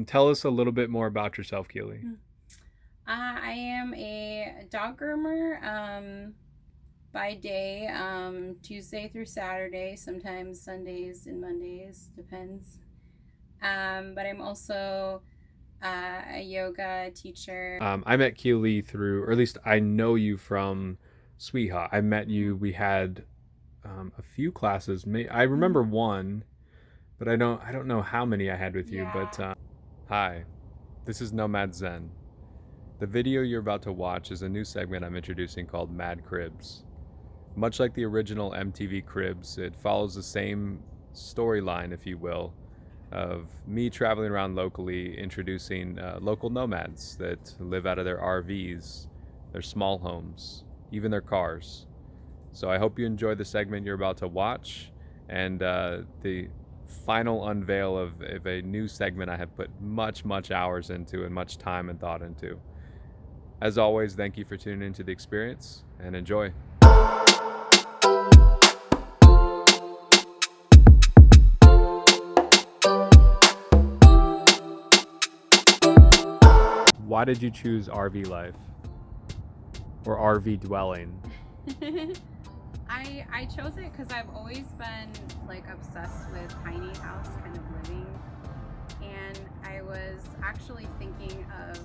tell us a little bit more about yourself, Keely. I am a dog groomer by day, Tuesday through Saturday, sometimes Sundays and Mondays, depends. But I'm also a yoga teacher. I met Keely through, or at least I know you from Sweetheart. I met you, we had a few classes. I remember one, but I don't know how many I had with you. Yeah. But hi, this is Nomad Zen. The video you're about to watch is a new segment I'm introducing called Mad Cribz. Much like the original MTV Cribz, it follows the same storyline, if you will, of me traveling around locally, introducing local nomads that live out of their RVs, their small homes, even their cars. So I hope you enjoy the segment you're about to watch, and the final unveil of a new segment I have put much hours into and much time and thought into. As always, thank you for tuning into the experience, and enjoy. Why did you choose RV life or RV dwelling? I chose it because I've always been like obsessed with tiny house kind of living, and I was actually thinking of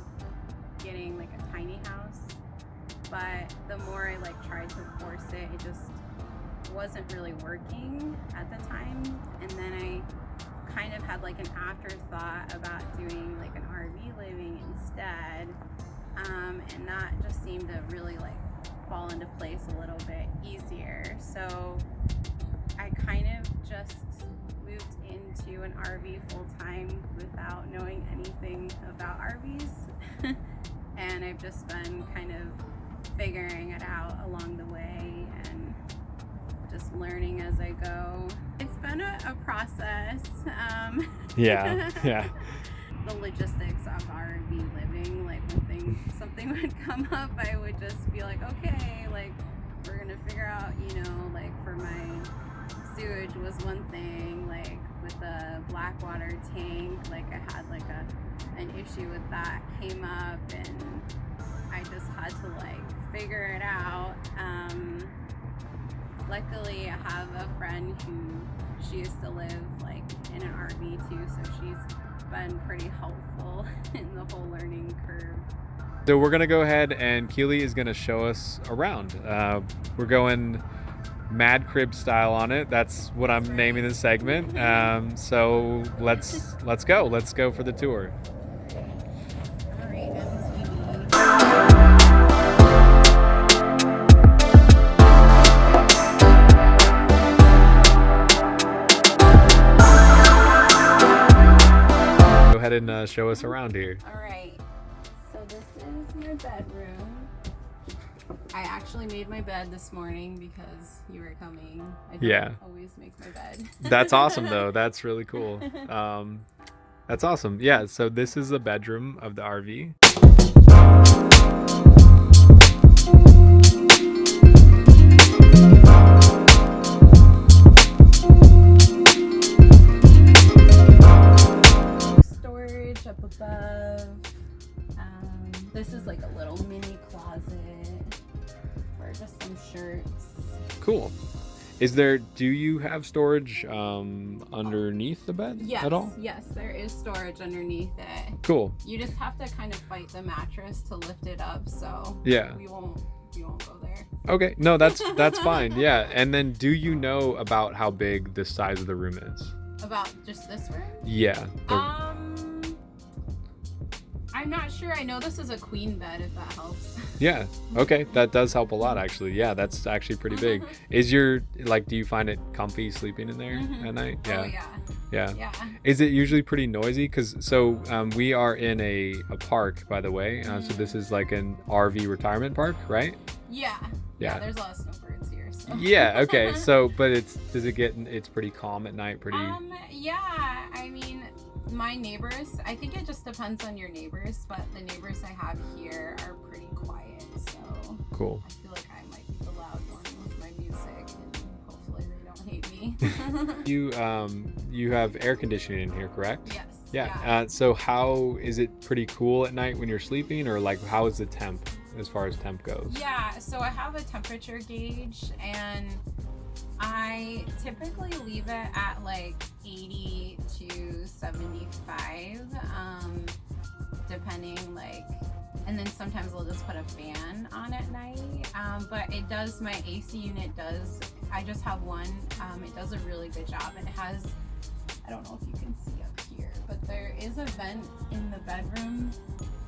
getting like a tiny house, but the more I like tried to force it, it just wasn't really working at the time. And then I kind of had like an afterthought about doing like an RV living instead, and that just seemed to really like fall into place a little bit easier. So I kind of just moved into an RV full time without knowing anything about RVs. And I've just been kind of figuring it out along the way and just learning as I go. It's been a process. Yeah. The logistics of RV living, like when something would come up, I would just be like, okay, like we're gonna figure out, like for my sewage was one thing, like with the black water tank, like I had like an issue with that came up, and I just had to like figure it out. Luckily I have a friend who she used to live like in an RV too, so she's been pretty helpful in the whole learning curve. So we're gonna go ahead and Keely is gonna show us around. We're going Mad Crib style on it. That's what I'm naming the segment. So let's go. Let's go for the tour. All right, MTV. Go ahead and show us around here. All right, so this is my bedroom. I actually made my bed this morning because you were coming. I don't always make my bed. That's awesome though. That's really cool. That's awesome. Yeah, so this is the bedroom of the RV. Storage up above. This is like a little mini closet for just some shirts. Cool. Do you have storage underneath the bed at all? Yes, there is storage underneath it. Cool. You just have to kind of fight the mattress to lift it up, so yeah, we won't go there. Okay, no, that's fine. Yeah, and then do you know about how big the size of the room is? About just this room? Yeah. I'm not sure. I know this is a queen bed, if that helps. Yeah. Okay. That does help a lot, actually. Yeah, that's actually pretty big. Do you find it comfy sleeping in there at night? Yeah. Oh, yeah. Is it usually pretty noisy? We are in a park, by the way. So this is like an RV retirement park, right? Yeah. There's a lot of snowbirds here. So. Yeah. Okay. So, but it's pretty calm at night. Yeah. I mean, my neighbors, I think it just depends on your neighbors, but the neighbors I have here are pretty quiet, so cool. I feel like I might be the loud one with my music, and hopefully they don't hate me. You have air conditioning in here, correct? Yes. Yeah. So how is it pretty cool at night when you're sleeping, or like how is the temp as far as temp goes? Yeah, so I have a temperature gauge, and I typically leave it at like 80 to 75, depending, like, and then sometimes we'll just put a fan on at night. But it does, my AC unit does, I just have one, it does a really good job, and it has, I don't know if you can see up here, but there is a vent in the bedroom,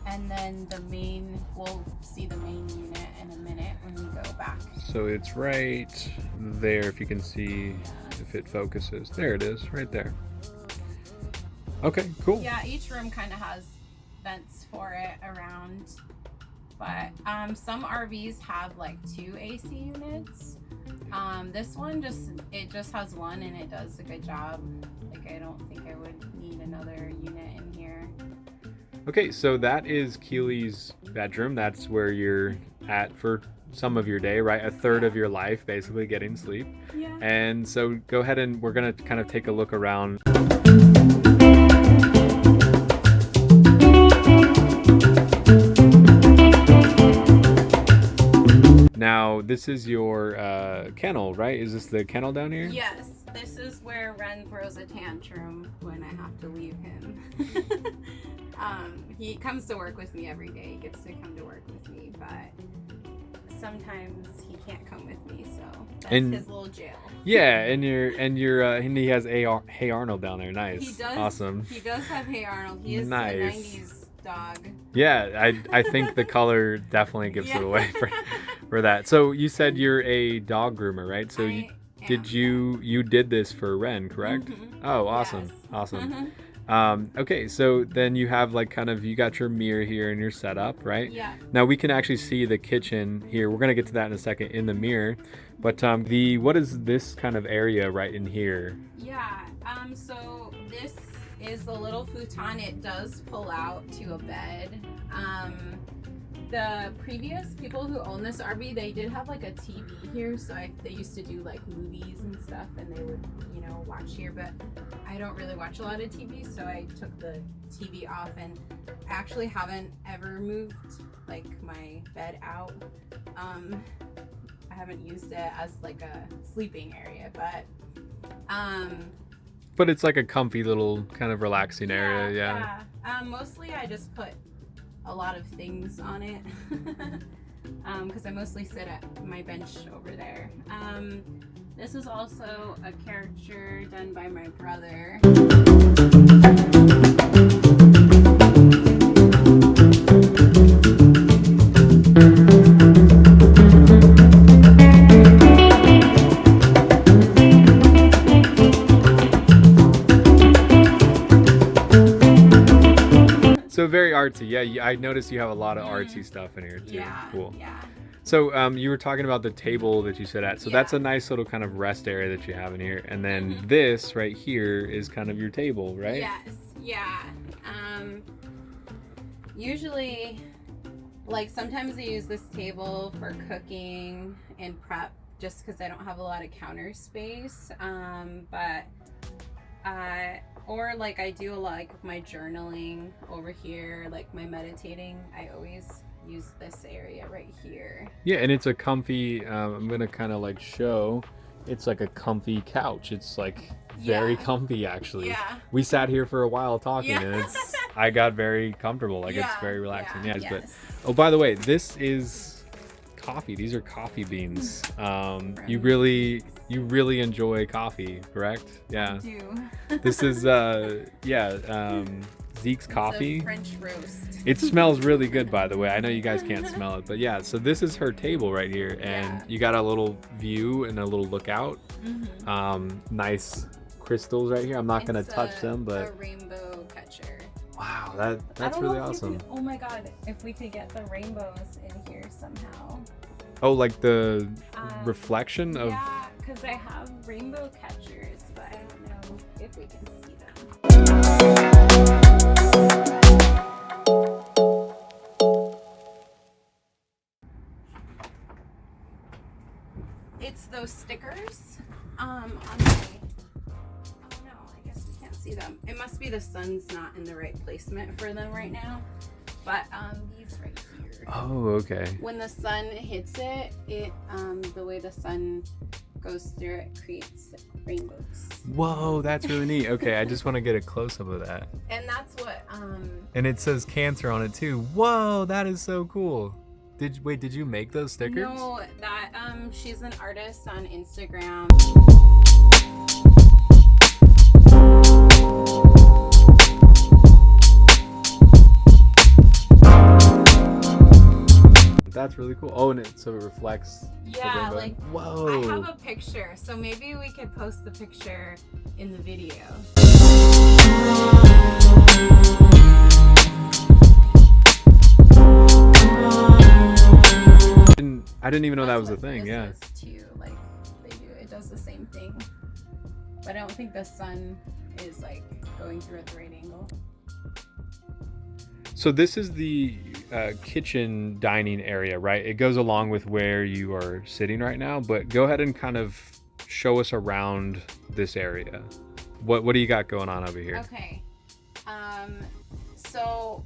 and then the main, we'll see the main unit in a minute when we go back. So it's right there, if you can see, if it focuses. There it is, right there. Okay, cool. Yeah, each room kind of has vents for it around, but some RVs have like 2 AC units. This one just has one, and it does a good job. Like, I don't think I would need another unit in here. Okay, so that is Keely's bedroom. That's where you're at for some of your day, right? A third of your life, basically, getting sleep. Yeah. And so go ahead, and we're gonna kind of take a look around. Now, this is your kennel, right? Is this the kennel down here? Yes, this is where Ren throws a tantrum when I have to leave him. He comes to work with me every day. He gets to come to work with me, but sometimes he can't come with me, so that's his little jail. Yeah, and he has Hey Arnold down there. Nice. He does. Awesome. He does have Hey Arnold. He is Nice. a 90s dog. Yeah, I think the color definitely gives it away for that. So you said you're a dog groomer, right? So you did this for Ren, correct? Mm-hmm. Oh, awesome. Yes. Awesome. Okay, so then you have like you got your mirror here in your setup, right? Yeah. Now we can actually see the kitchen here. We're gonna get to that in a second in the mirror, but what is this kind of area right in here? Yeah. So this is the little futon. It does pull out to a bed. The previous people who owned this RV, they did have like a TV here, so they used to do like movies and stuff, and they would, watch here, but I don't really watch a lot of TV, so I took the TV off, and I actually haven't ever moved like my bed out. I haven't used it as like a sleeping area, but it's like a comfy little kind of relaxing area. Yeah. Mostly I just put a lot of things on it because I mostly sit at my bench over there. This is also a caricature done by my brother. So very artsy. Yeah, I noticed you have a lot of artsy stuff in here too. Yeah. Cool. Yeah. So you were talking about the table that you sit at. So that's a nice little kind of rest area that you have in here. And then this right here is kind of your table, right? Yes. Yeah. Usually, like, sometimes I use this table for cooking and prep just because I don't have a lot of counter space. Or like I do a lot like my journaling over here, like my meditating. I always use this area right here. Yeah, and it's a comfy, I'm gonna kind of like show, it's like a comfy couch. It's like very comfy actually. Yeah. We sat here for a while talking and I got very comfortable. Like it's very relaxing. Yeah. Yes. But oh, by the way, this is coffee. These are coffee beans. You really enjoy coffee, correct? Yeah. I do. This is Zeke's coffee. It's a French roast. It smells really good, by the way. I know you guys can't smell it, but yeah. So this is her table right here, and you got a little view and a little lookout. Nice crystals right here. I'm not gonna touch them, but a rainbow catcher. wow, that's really awesome. Oh my god, if we could get the rainbows in here somehow. Oh, like the reflection of. Yeah, because I have rainbow catchers, but I don't know if we can see them. It's those stickers on my. Oh no, I guess we can't see them. It must be the sun's not in the right placement for them right now. But these right here. Oh, okay. When the sun hits it, the way the sun goes through it creates rainbows. Whoa, that's really neat. Okay, I just want to get a close-up of that. And that's what And it says cancer on it too. Whoa, that is so cool. Did you make those stickers? No, that she's an artist on Instagram. That's really cool. Oh, and so it reflects. Yeah, like, whoa. I have a picture, so maybe we could post the picture in the video. I didn't even know that was a That's thing. what Yeah. this is too. Like, it does the same thing, but I don't think the sun is like going through at the right angle. So this is the kitchen dining area, right? It goes along with where you are sitting right now, but go ahead and kind of show us around this area. What do you got going on over here? Okay. So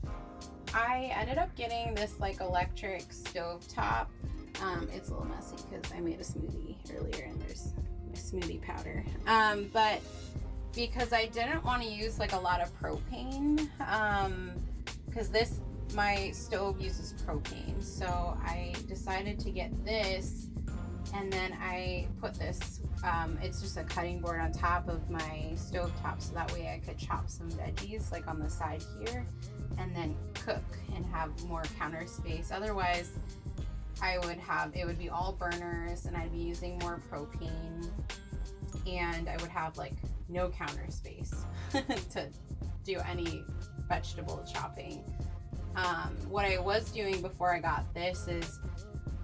I ended up getting this like electric stovetop. It's a little messy because I made a smoothie earlier and there's my smoothie powder. But because I didn't want to use like a lot of propane, because my stove uses propane, so I decided to get this, and then I put this, it's just a cutting board on top of my stove top, so that way I could chop some veggies like on the side here and then cook and have more counter space. Otherwise it would be all burners and I'd be using more propane and I would have like no counter space to do any vegetable chopping. What I was doing before I got this is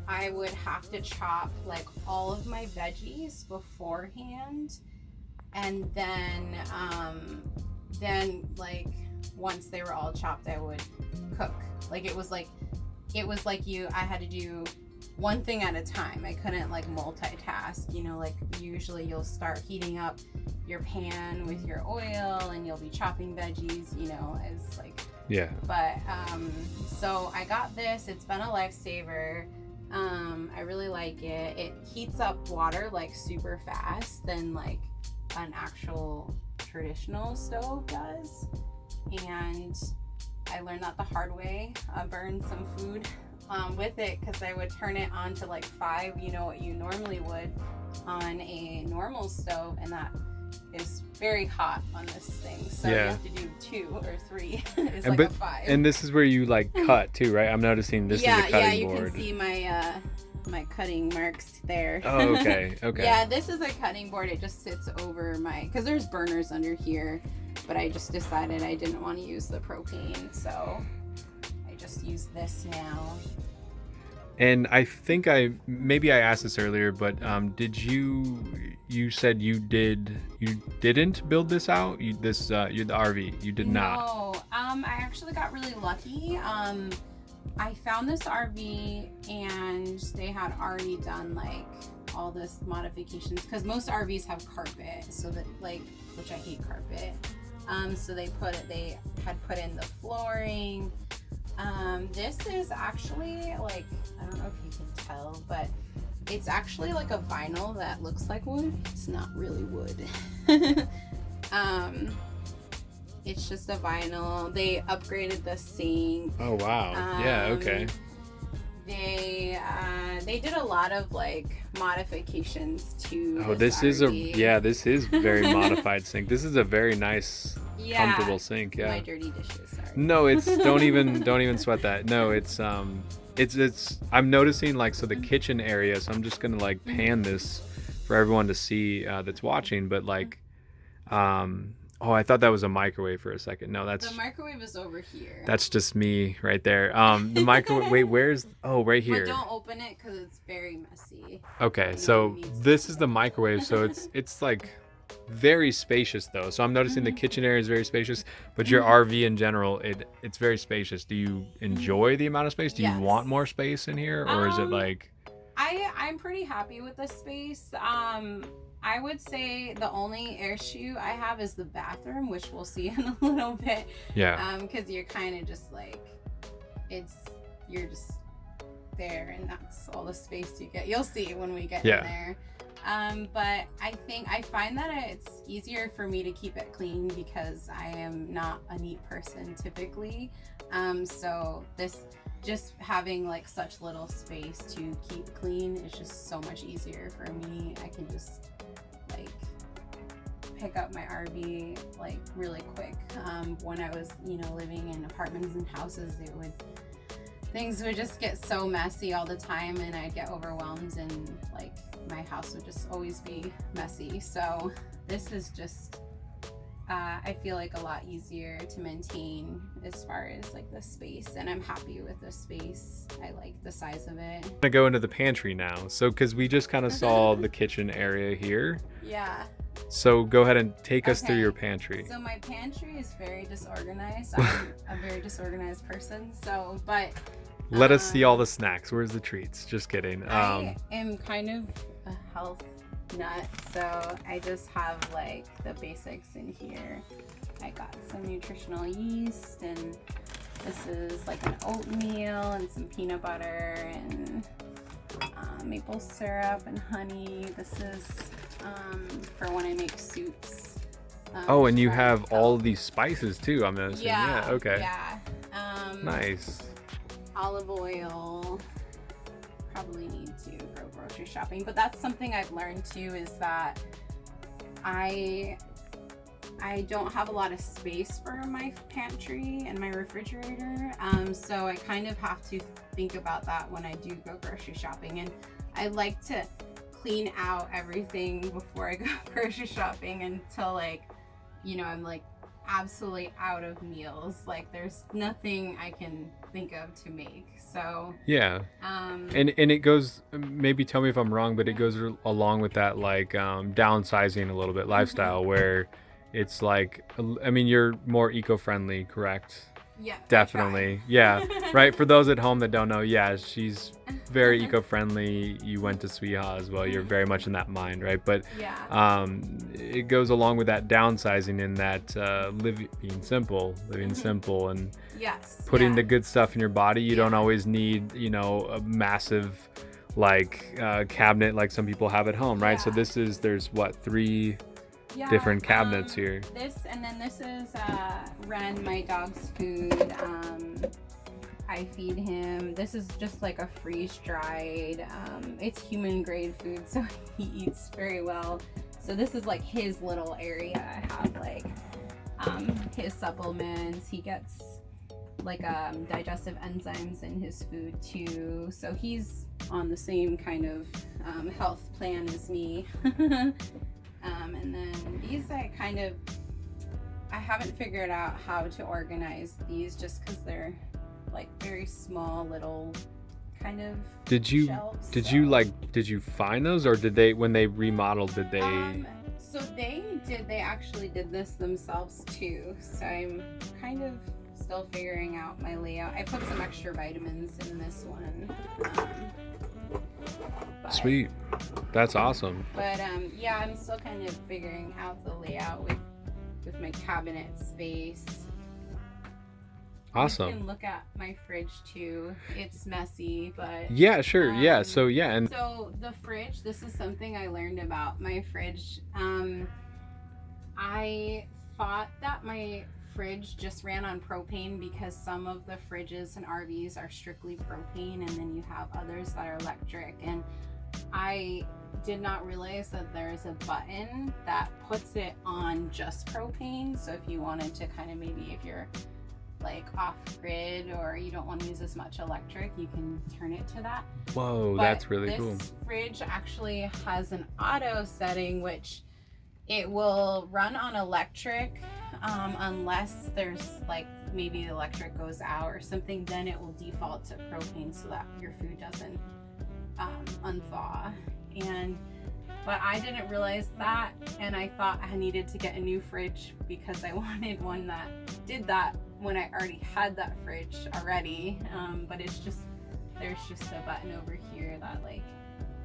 I would have to chop like all of my veggies beforehand, and then like once they were all chopped I would cook. Like it was like I had to do one thing at a time. I couldn't like multitask, like usually you'll start heating up your pan with your oil and you'll be chopping veggies, as like, yeah. But so I got this. It's been a lifesaver. I really like it. It heats up water like super fast than like an actual traditional stove does, and I learned that the hard way. I burned some food with it because I would turn it on to like 5, what you normally would on a normal stove, and that is very hot on this thing. So yeah. You have to do 2 or 3. It's and like a 5. And this is where you like cut too, right? I'm noticing this is a cutting board. Yeah, you can see my cutting marks there. Oh, okay. Yeah, this is a cutting board. It just sits over because there's burners under here, but I just decided I didn't want to use the propane, so I just use this now. And I think maybe I asked this earlier, but did you said you didn't build this out? The RV, you did not. No, I actually got really lucky. I found this RV and they had already done like all this modifications, because most RVs have carpet, so that which I hate carpet. So they had put in the flooring. This is actually like, I don't know if you can tell, but it's actually like a vinyl that looks like wood. It's not really wood. It's just a vinyl. They upgraded the sink. Oh wow. Yeah, okay. They did a lot of like modifications to this RV. This is very modified sink. This is a very nice, comfortable sink. Yeah. My dirty dishes, sorry. No, it's don't even sweat that. No, it's I'm noticing like, so the kitchen area, so I'm just gonna like pan this for everyone to see that's watching, but like I thought that was a microwave for a second. No, the microwave is over here. That's just me right there. The microwave. Wait, right here. But don't open it because it's very messy. Okay, so this is the microwave. So it's like very spacious though. So I'm noticing the kitchen area is very spacious, but your RV in general, it's very spacious. Do you enjoy the amount of space? Do you want more space in here, or is it like? I'm pretty happy with the space. I would say the only issue I have is the bathroom, which we'll see in a little bit. Yeah. Because you're kind of just like, you're just there, and that's all the space you get. You'll see when we get in there. But I find that it's easier for me to keep it clean because I am not a neat person typically. So this, just having like such little space to keep clean is just so much easier for me. I can just like pick up my RV like really quick. When I was, living in apartments and houses, things would just get so messy all the time, and I'd get overwhelmed, and like my house would just always be messy. So this is just I feel like a lot easier to maintain as far as like the space, and I'm happy with the space. I like the size of it. I'm gonna go into the pantry now. So because we just kind of saw the kitchen area here. Yeah. So go ahead and take us through your pantry. So my pantry is very disorganized. I'm a very disorganized person. So, but let us see all the snacks. Where's the treats? Just kidding. I am kind of a health nut, so I just have like the basics in here. I got some nutritional yeast, and this is like an oatmeal and some peanut butter and maple syrup and honey. This is for when I make soups. And you have all of these spices too, I'm assuming. Yeah, okay. Yeah. Nice. Olive oil. Probably need to go grocery shopping, but that's something I've learned too, is that I don't have a lot of space for my pantry and my refrigerator, so I kind of have to think about that when I do go grocery shopping. And I like to clean out everything before I go grocery shopping until like, I'm like absolutely out of meals. Like there's nothing I can think of to make. So yeah. And it goes, maybe tell me if I'm wrong, but it goes along with that like downsizing a little bit lifestyle, where it's like, I mean, you're more eco-friendly, correct? Yeah, definitely. Yeah, right. For those at home that don't know, yeah, she's very eco-friendly. You went to Sweeha as well. You're very much in that mind, right? But it goes along with that downsizing in that living simple, and putting the good stuff in your body. You don't always need, a massive like cabinet like some people have at home, right? So there's what, 3 different cabinets here. This is Ren, my dog's food. I feed him. This is just like a freeze dried. It's human grade food, so he eats very well. So this is like his little area. I have like his supplements. He gets like digestive enzymes in his food too. So he's on the same kind of health plan as me. And then these I haven't figured out how to organize these, just because they're like very small little kind of shelves. Did you find those, or did they, when they remodeled, did they? So they actually did this themselves too. So I'm kind of still figuring out my layout. I put some extra vitamins in this one. Sweet. That's awesome. But I'm still kind of figuring out the layout with my cabinet space. Awesome. You can look at my fridge too. It's messy, but yeah, sure. So the fridge, this is something I learned about my fridge. I thought that my fridge just ran on propane, because some of the fridges and RVs are strictly propane, and then you have others that are electric. And I did not realize that there's a button that puts it on just propane. So if you wanted to kind of, maybe if you're like off grid or you don't want to use as much electric, you can turn it to that. Whoa, that's really cool. This fridge actually has an auto setting, which it will run on electric unless there's like maybe the electric goes out or something. Then it will default to propane so that your food doesn't unthaw. But I didn't realize that, and I thought I needed to get a new fridge because I wanted one that did that when I already had that fridge already. But there's just a button over here that like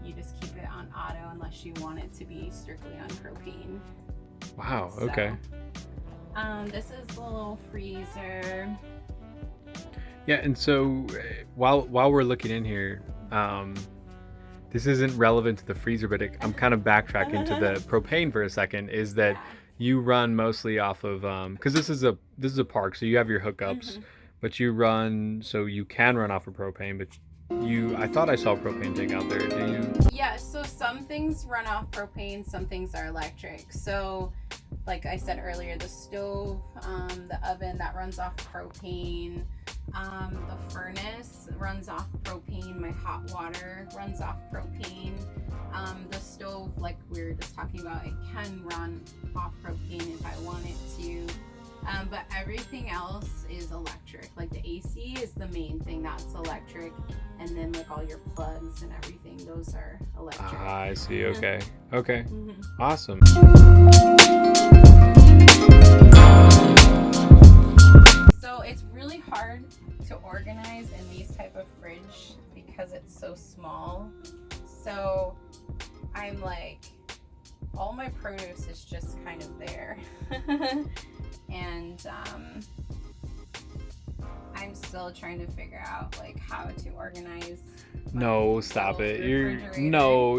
you just keep it on auto unless you want it to be strictly on propane. Wow. So, Okay. this is the little freezer. Yeah, and so while we're looking in here, this isn't relevant to the freezer, but I'm kind of backtracking to the propane for a second. Is that you run mostly off of because this is a park, so you have your hookups, but you run so you can run off of propane, but I thought I saw a propane tank out there. Do you? Yeah, so some things run off propane, some things are electric. So like I said earlier, the stove, the oven, that runs off propane. The furnace runs off propane. My hot water runs off propane. The stove, like we were just talking about, it can run off propane if I want it to. But everything else is electric. Like the AC is the main thing that's electric, and then like all your plugs and everything, those are electric. Ah, I see. Okay. Okay. Awesome. So it's really hard to organize in these type of fridge because it's so small. So I'm like, all my produce is just kind of there. And I'm still trying to figure out like how to organize. No, stop it.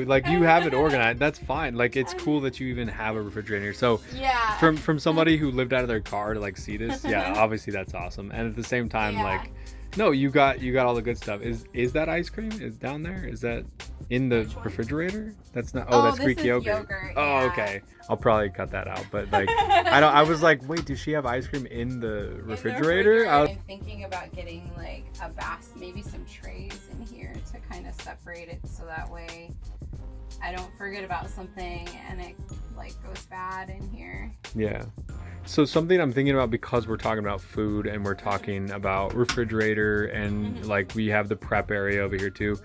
Like you have it organized. That's fine. Like it's cool that you even have a refrigerator. So yeah, from somebody who lived out of their car to like see this, yeah, obviously that's awesome. And at the same time, like, no, you got all the good stuff. Is that ice cream? Is down there? Is that in the refrigerator? That's not. Oh, that's Greek yogurt. Oh, okay. I'll probably cut that out. But like, I was like, wait, does she have ice cream in the refrigerator? I'm thinking about getting like a basket, maybe some trays in here to kind of separate it, so that way I don't forget about something and it like goes bad in here. Yeah. So something I'm thinking about, because we're talking about food and we're talking about refrigerator and like we have the prep area over here too.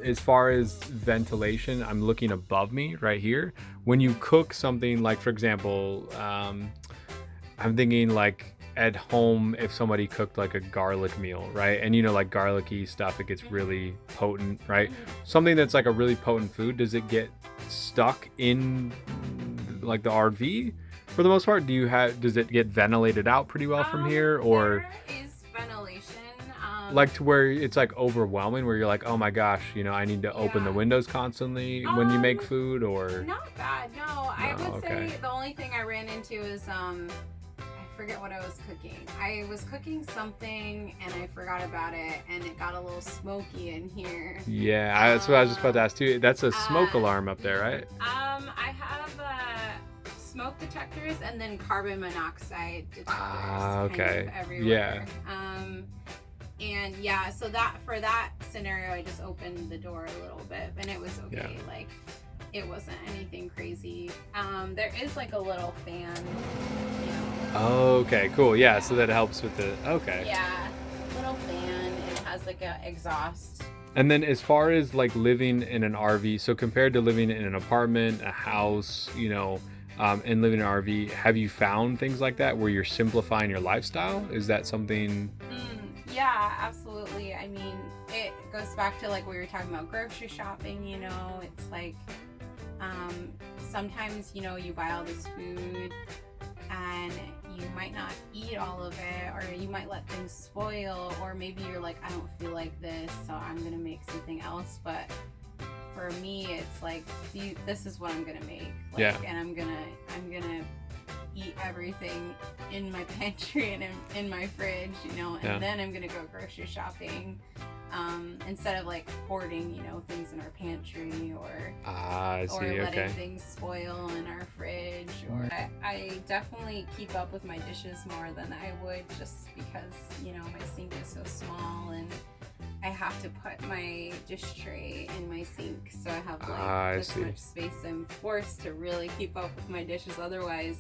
As far as ventilation, I'm looking above me right here. When you cook something, like for example, I'm thinking like at home, if somebody cooked like a garlic meal, right? And you know, like garlicky stuff, it gets really potent, right? Something that's like a really potent food, does it get stuck in like the RV for the most part? Does it get ventilated out pretty well from here, or there is ventilation, like to where it's like overwhelming, where you're like, oh my gosh, you know, I need to open the windows constantly when you make food? Or not bad. No, I would say the only thing I ran into is I forget what I was cooking. I was cooking something and I forgot about it, and it got a little smoky in here. Yeah, that's what I was just about to ask too. That's a smoke alarm up there, right? I have smoke detectors and then carbon monoxide detectors. Okay. Kind of everywhere. And yeah, so that for that scenario, I just opened the door a little bit and it was okay. Yeah. Like, it wasn't anything crazy. There is like a little fan, you know. Okay, cool. Yeah, so that helps with the, Yeah, little fan. It has like a exhaust. And then as far as like living in an RV, so compared to living in an apartment, a house, you know, and living in an RV, have you found things like that where you're simplifying your lifestyle? Is that something? Yeah, absolutely. I mean, it goes back to like we were talking about grocery shopping, you know. It's like sometimes, you know, you buy all this food and you might not eat all of it, or you might let things spoil, or maybe you're like, I don't feel like this, so I'm gonna make something else. But for me, it's like, this is what I'm gonna make, like, and I'm gonna eat everything in my pantry and in my fridge, you know, and then I'm gonna go grocery shopping, instead of like hoarding, you know, things in our pantry, or letting things spoil in our fridge. Or I definitely keep up with my dishes more than I would, just because, you know, my sink is so small and I have to put my dish tray in my sink, so I have like this much space. I'm forced to really keep up with my dishes, otherwise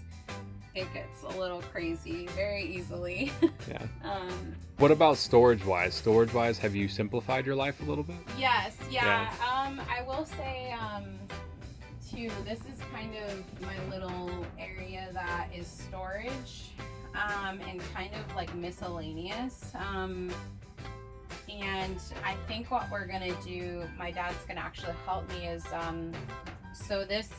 it gets a little crazy very easily. What about storage wise? Have you simplified your life a little bit? Yes, I will say too, this is kind of my little area that is storage, and kind of like miscellaneous, And I think what we're gonna do, my dad's gonna actually help me, is so this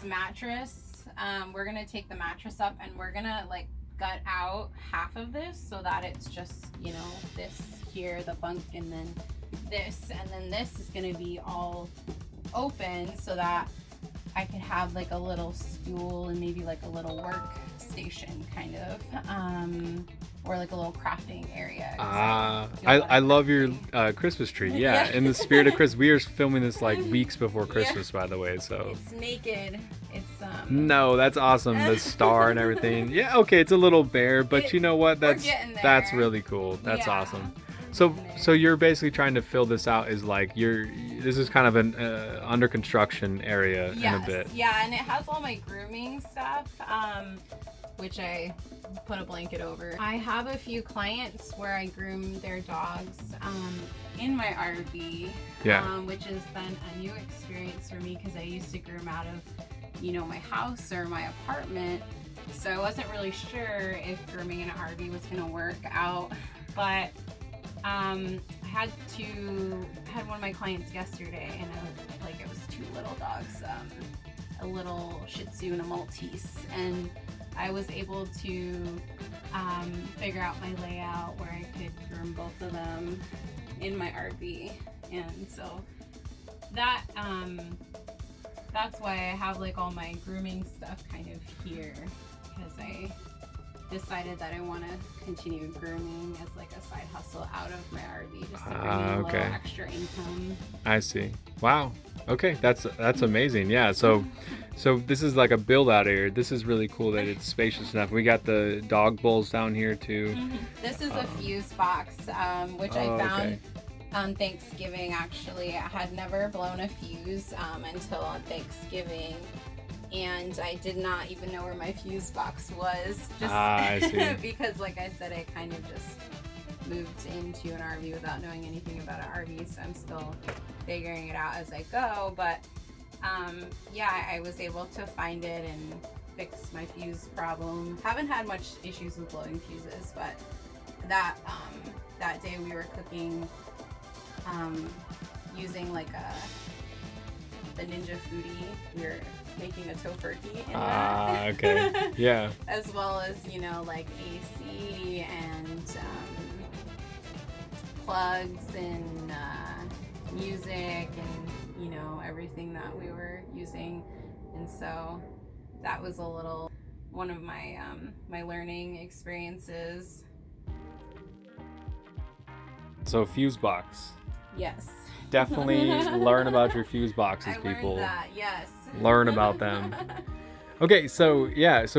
mattress, we're gonna take the mattress up and we're gonna like gut out half of this so that it's just, you know, this here, the bunk, and then this is gonna be all open so that I could have like a little stool and maybe like a little workstation kind of, or like a little crafting area. I love your Christmas tree. Yeah, in the spirit of Christmas. We are filming this like weeks before Christmas, by the way. So it's naked. It's no, that's awesome. The star and everything. Yeah, okay, it's a little bare, but you know what? That's really cool. That's awesome. So you're basically trying to fill this out as like this is kind of an under construction area in a bit. Yeah, and it has all my grooming stuff, which I put a blanket over. I have a few clients where I groom their dogs in my RV, which has been a new experience for me because I used to groom out of, you know, my house or my apartment. So I wasn't really sure if grooming in an RV was gonna work out, but I had one of my clients yesterday, and it was two little dogs, a little Shih Tzu and a Maltese, and I was able to figure out my layout where I could groom both of them in my RV, and so that's why I have like all my grooming stuff kind of here, because I decided that I want to continue grooming as like a side hustle out of my RV, just to bring in a little extra income. I see. Wow. Okay, that's amazing. Yeah. So this is like a build out area. This is really cool that it's spacious enough. We got the dog bowls down here too. This is a fuse box, which I found on Thanksgiving. Actually, I had never blown a fuse until on Thanksgiving. And I did not even know where my fuse box was, just I see. because, like I said, I kind of just moved into an RV without knowing anything about an RV, so I'm still figuring it out as I go. But I was able to find it and fix my fuse problem. Haven't had much issues with blowing fuses, but that day we were cooking using like the Ninja Foodie. We were making a tofurkey in that. Okay. Yeah. As well as, you know, like AC and plugs and music and, you know, everything that we were using. And so that was one of my my learning experiences. So fuse box. Yes. Definitely learn about your fuse boxes, people. I learned that, yes. Learn about them. Okay, so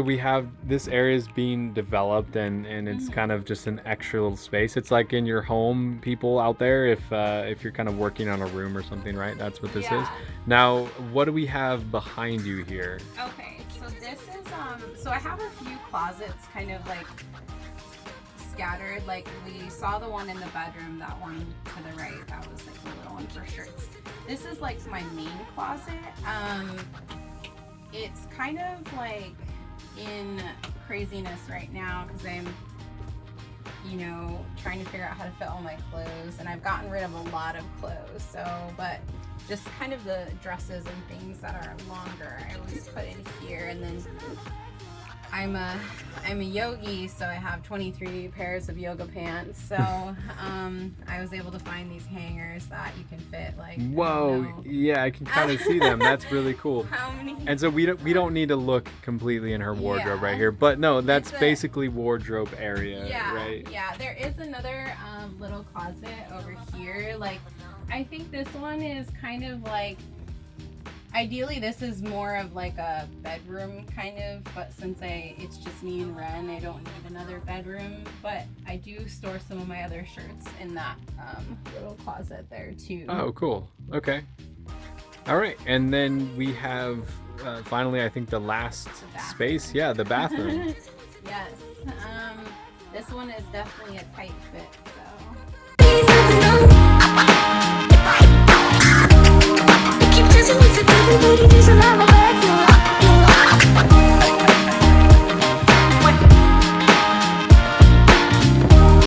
we have this area is being developed, and it's kind of just an extra little space. It's like in your home, people out there, if you're kind of working on a room or something, right? That's what this is. Now, what do we have behind you here? Okay, so this is so I have a few closets kind of like scattered. Like we saw the one in the bedroom, that one to the right, that was like the little one for shirts. This is like my main closet. It's kind of like in craziness right now because I'm, you know, trying to figure out how to fit all my clothes, and I've gotten rid of a lot of clothes. So, but just kind of the dresses and things that are longer, I always put in here. And then I'm a yogi, so I have 23 pairs of yoga pants. So I was able to find these hangers that you can fit like. Whoa! Yeah, I can kind of see them. That's really cool. How many? And so we don't need to look completely in her wardrobe right here, but no, that's basically wardrobe area, right? Yeah, there is another little closet over here. Like, I think this one is kind of like. Ideally, this is more of like a bedroom kind of, but since it's just me and Ren, I don't need another bedroom. But I do store some of my other shirts in that little closet there too. Oh, cool. Okay. All right, and then we have finally, I think the last space. Yeah, the bathroom. Yes. This one is definitely a tight fit.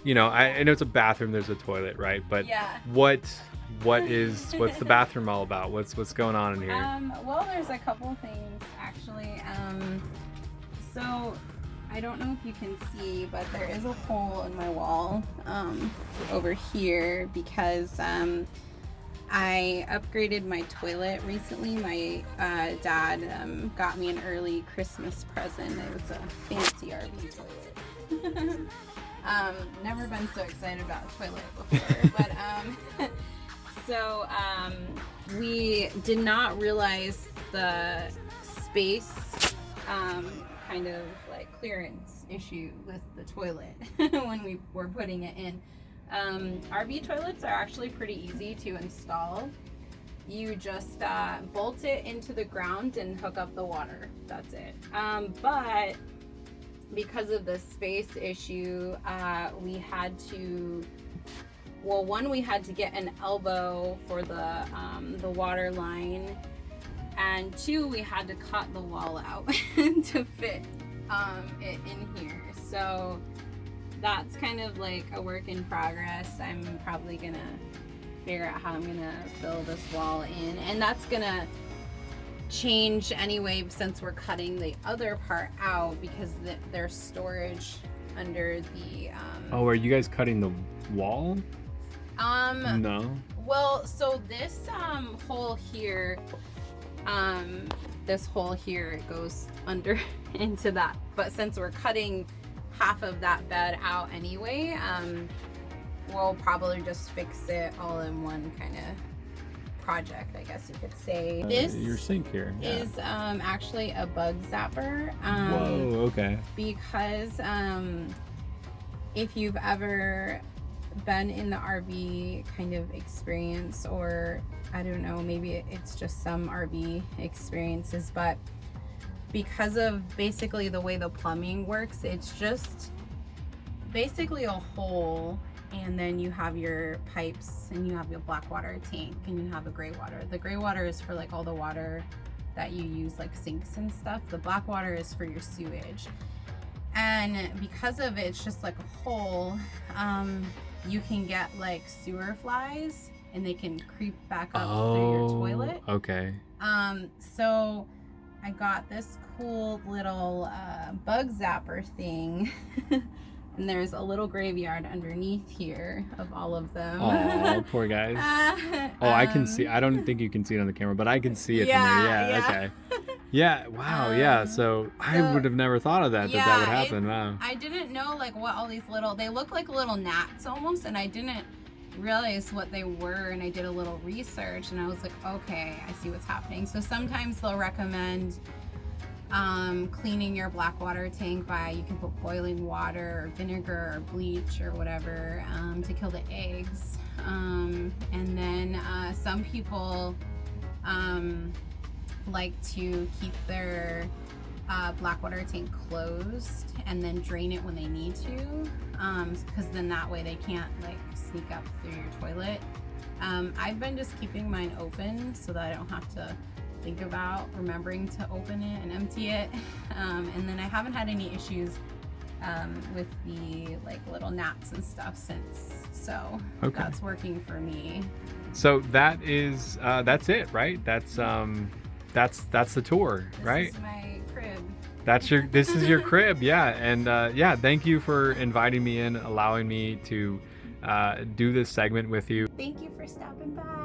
you know, I know it's a bathroom, there's a toilet, right? But Yeah. what's the bathroom all about? What's going on in here? Well, there's a couple things actually. So I don't know if you can see, but there is a hole in my wall over here because I upgraded my toilet recently. My dad got me an early Christmas present. It was a fancy RV toilet. Never been so excited about a toilet before, but so we did not realize the space kind of like clearance issue with the toilet when we were putting it in. RV toilets are actually pretty easy to install. You just bolt it into the ground and hook up the water. That's it. But because of the space issue, we had to, well, one, we had to get an elbow for the water line, and two, we had to cut the wall out to fit it in here. So that's kind of like a work in progress. I'm probably gonna figure out how I'm gonna fill this wall in, and that's gonna change anyway since we're cutting the other part out because there's storage under the Oh, are you guys cutting the wall? No. Well, so this hole here, it goes under into that, but since we're cutting half of that bed out anyway, we'll probably just fix it all in one kind of project, I guess you could say. This your sink here is actually a bug zapper. Whoa, okay. Because if you've ever been in the RV kind of experience, or I don't know, maybe it's just some RV experiences, but because of basically the way the plumbing works, it's just basically a hole, and then you have your pipes and you have your black water tank and you have a gray water. The gray water is for like all the water that you use, like sinks and stuff. The black water is for your sewage. And because of it, it's just like a hole. You can get like sewer flies and they can creep back up through your toilet. Okay. So I got this cool little bug zapper thing. And there's a little graveyard underneath here of all of them. Oh, poor guys. I can see. I don't think you can see it on the camera, but I can see it from there. Yeah. Okay. Yeah. Wow. Yeah. So I would have never thought of that. That would happen. Wow. I didn't know like what all these little. They look like little gnats almost, and I didn't realize what they were. And I did a little research, and I was like, okay, I see what's happening. So sometimes they'll recommend cleaning your black water tank by, you can put boiling water or vinegar or bleach or whatever to kill the eggs, and then some people like to keep their black water tank closed and then drain it when they need to, because then that way they can't like sneak up through your toilet. I've been just keeping mine open so that I don't have to think about remembering to open it and empty it, and then I haven't had any issues with the like little gnats and stuff since, so that's working for me. So that is that's it, right? That's the tour, right? This is my crib. This is your crib, yeah. And yeah, thank you for inviting me in, allowing me to do this segment with you. Thank you for stopping by.